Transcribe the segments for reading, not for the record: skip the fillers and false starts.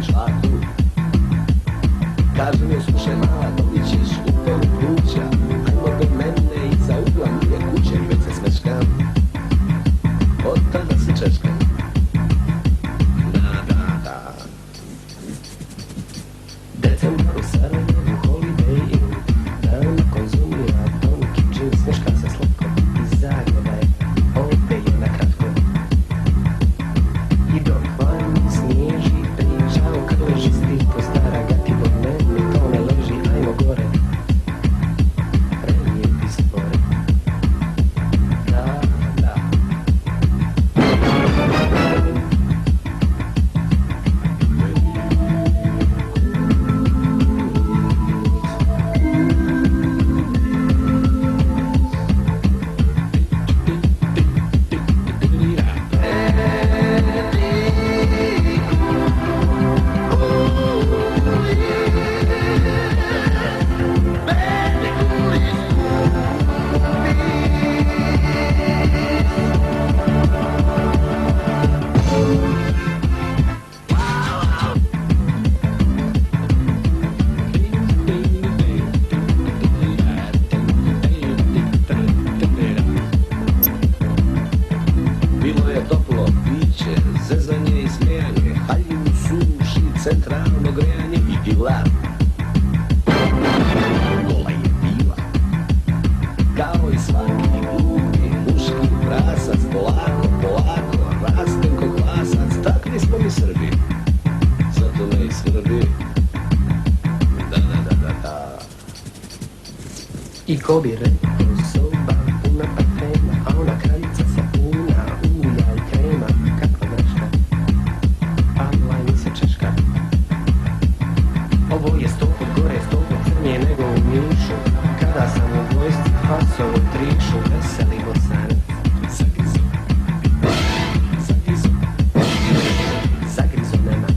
i žvaku. Kaže mi, slušaj mala, dobit ćeš upalu pluća. Ajmo do mene i za ugla nije kuće, već se smečkam. Od tada se češkam. Da. Decembar u Sarajevu, Holiday Inn. Dan konzumira tonki džins, smeška se slatko. Iz Zagreba je, ovdje je na kratko. I dok van snježi, pričao kad leži stih po stara gati do meni, to ne leži, ajmo gore. Relijepi spore. Da. Bilo je toplo piće, zezanje i smijanje, haljinu, suši, centralno grejanje i dilar. Gola je bila, kao i svaki glupi, muški prasac, polako, rastem ko glasac, takvi smo mi Srbi, zato me i skrbi. Da. I ko bi rekao, soba puna parfema, a ona kraljica sapuna, ulja i krema, kakva greška, pala mi se češka. Ovo je 100 put gore, 100 put crnije nego u Nišu, kada sam u vojsci fasovo trišu, veseli Bosanac. Zagrizo nemanac.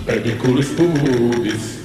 Baby, cool as boobies.